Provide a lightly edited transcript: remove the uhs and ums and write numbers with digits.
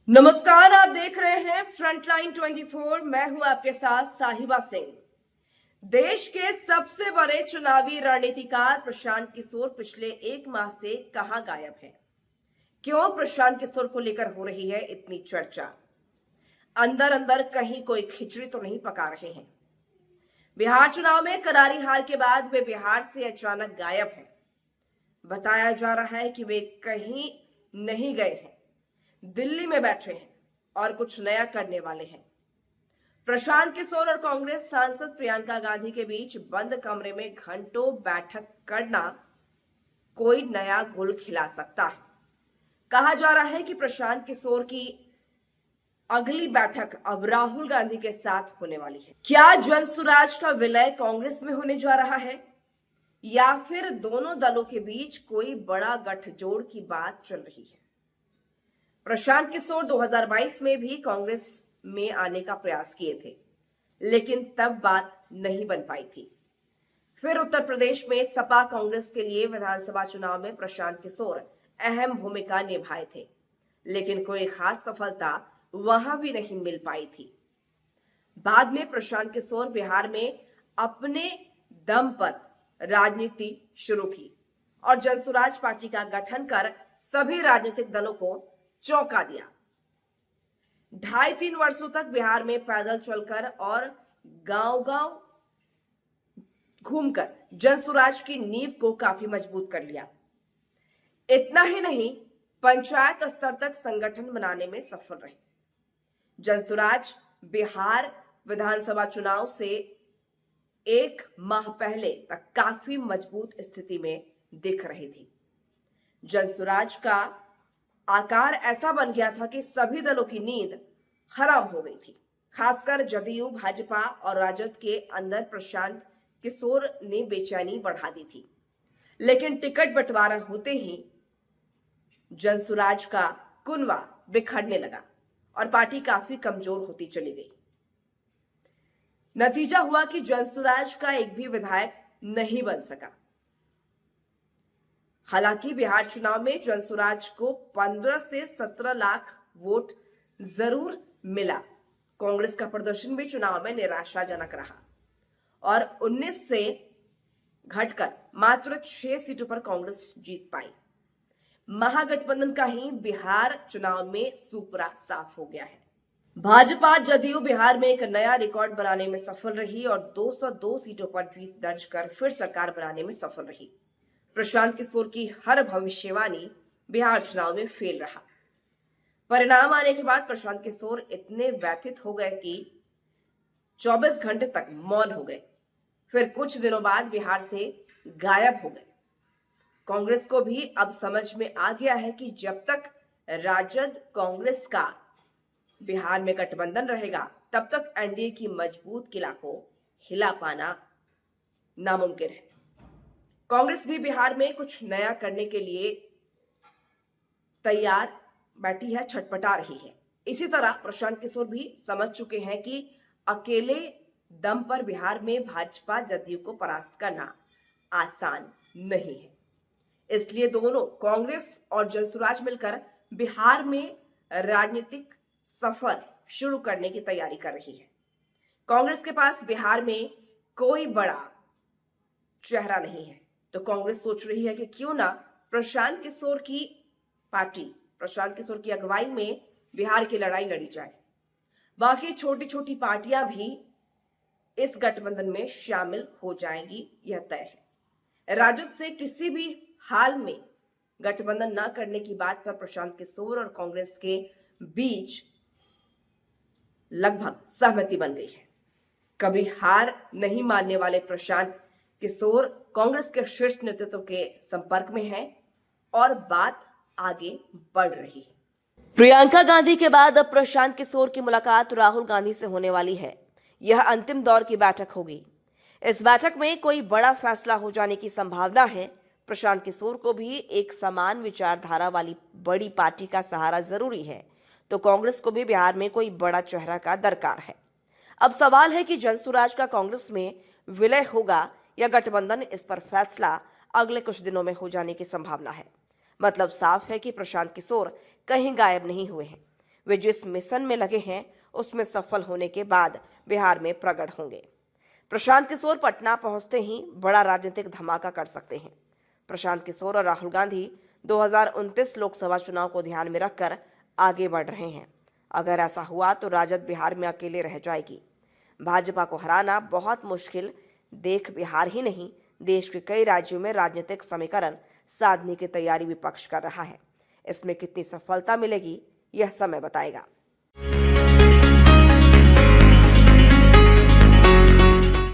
नमस्कार, आप देख रहे हैं फ्रंटलाइन 24। मैं हूं आपके साथ साहिबा सिंह। देश के सबसे बड़े चुनावी रणनीतिकार प्रशांत किशोर पिछले एक माह से कहां गायब हैं? क्यों प्रशांत किशोर को लेकर हो रही है इतनी चर्चा? अंदर अंदर कहीं कोई खिचड़ी तो नहीं पका रहे हैं? बिहार चुनाव में करारी हार के बाद वे बिहार से अचानक गायब हैं। बताया जा रहा है कि वे कहीं नहीं गए हैं, दिल्ली में बैठे हैं और कुछ नया करने वाले हैं। प्रशांत किशोर और कांग्रेस सांसद प्रियंका गांधी के बीच बंद कमरे में घंटों बैठक करना कोई नया गुल खिला सकता है। कहा जा रहा है कि प्रशांत किशोर की अगली बैठक अब राहुल गांधी के साथ होने वाली है। क्या जनसुराज का विलय कांग्रेस में होने जा रहा है या फिर दोनों दलों के बीच कोई बड़ा गठजोड़ की बात चल रही है? प्रशांत किशोर 2022 में भी कांग्रेस में आने का प्रयास किए थे, लेकिन तब बात नहीं बन पाई थी। फिर उत्तर प्रदेश में सपा कांग्रेस के लिए विधानसभा चुनाव में प्रशांत किशोर अहम भूमिका निभाए थे, लेकिन कोई खास सफलता वहां भी नहीं मिल पाई थी। बाद में प्रशांत किशोर बिहार में अपने दम पर राजनीति शुरू की और जनसुराज पार्टी का गठन कर सभी राजनीतिक दलों को चौंका दिया। 2.5-3 वर्षों तक बिहार में पैदल चलकर और गांव-गांव घूमकर जनसुराज की नींव को काफी मजबूत कर लिया। इतना ही नहीं, पंचायत स्तर तक संगठन बनाने में सफल रहे। जनसुराज बिहार विधानसभा चुनाव से एक माह पहले तक काफी मजबूत स्थिति में दिख रही थी। जनसुराज का आकार ऐसा बन गया था कि सभी दलों की नींद हराम हो गई थी। खासकर जदयू, भाजपा और राजद के अंदर प्रशांत किशोर ने बेचैनी बढ़ा दी थी। लेकिन टिकट बंटवारा होते ही जनसुराज का कुनवा बिखरने लगा और पार्टी काफी कमजोर होती चली गई। नतीजा हुआ कि जनसुराज का एक भी विधायक नहीं बन सका। हालांकि बिहार चुनाव में जनसुराज को 15 से 17 लाख वोट जरूर मिला। कांग्रेस का प्रदर्शन भी चुनाव में निराशाजनक रहा और 19 से घटकर मात्र 6 सीटों पर कांग्रेस जीत पाई। महागठबंधन का ही बिहार चुनाव में सुपरा साफ हो गया है। भाजपा जदयू बिहार में एक नया रिकॉर्ड बनाने में सफल रही और 202 सीटों पर जीत दर्ज कर फिर सरकार बनाने में सफल रही। प्रशांत किशोर की हर भविष्यवाणी बिहार चुनाव में फेल रहा। परिणाम आने के बाद प्रशांत किशोर इतने व्यथित हो गए कि 24 घंटे तक मौन हो गए। फिर कुछ दिनों बाद बिहार से गायब हो गए। कांग्रेस को भी अब समझ में आ गया है कि जब तक राजद कांग्रेस का बिहार में गठबंधन रहेगा, तब तक एनडीए की मजबूत किला को हिला पाना नामुमकिन है। कांग्रेस भी बिहार में कुछ नया करने के लिए तैयार बैठी है, छटपटा रही है। इसी तरह प्रशांत किशोर भी समझ चुके हैं कि अकेले दम पर बिहार में भाजपा जदयू को परास्त करना आसान नहीं है। इसलिए दोनों कांग्रेस और जनसुराज मिलकर बिहार में राजनीतिक सफर शुरू करने की तैयारी कर रही है। कांग्रेस के पास बिहार में कोई बड़ा चेहरा नहीं है, तो कांग्रेस सोच रही है कि क्यों ना प्रशांत किशोर की पार्टी, प्रशांत किशोर की अगुवाई में बिहार की लड़ाई लड़ी जाए। बाकी छोटी छोटी पार्टियां भी इस गठबंधन में शामिल हो जाएंगी, यह तय है। राजद से किसी भी हाल में गठबंधन न करने की बात पर प्रशांत किशोर और कांग्रेस के बीच लगभग सहमति बन गई है। कभी हार नहीं मानने वाले प्रशांत किशोर कांग्रेस के शीर्ष नेतृत्व के संपर्क में हैं और बात आगे बढ़ रही है। प्रियंका गांधी के बाद अब प्रशांत किशोर की मुलाकात राहुल गांधी से होने वाली है। यह अंतिम दौर की बैठक होगी। इस बैठक में कोई बड़ा फैसला हो जाने की संभावना है। प्रशांत किशोर को भी एक समान विचारधारा वाली बड़ी पार्टी का सहारा जरूरी है, तो कांग्रेस को भी बिहार में कोई बड़ा चेहरा का दरकार है। अब सवाल है कि जनसुराज का कांग्रेस में विलय होगा या गठबंधन, इस पर फैसला अगले कुछ दिनों में हो जाने की संभावना है। मतलब साफ है कि प्रशांत किशोर कहीं गायब नहीं हुए हैं। वे जिस मिशन में लगे हैं उसमें सफल होने के बाद बिहार में प्रकट होंगे। प्रशांत किशोर पटना पहुंचते ही बड़ा राजनीतिक धमाका कर सकते हैं। प्रशांत किशोर और राहुल गांधी 2029 लोकसभा चुनाव को ध्यान में रखकर आगे बढ़ रहे हैं। अगर ऐसा हुआ तो राजद बिहार में अकेले रह जाएगी। भाजपा को हराना बहुत मुश्किल। देख बिहार ही नहीं, देश के कई राज्यों में राजनीतिक समीकरण साधने की तैयारी विपक्ष कर रहा है। इसमें कितनी सफलता मिलेगी यह समय बताएगा।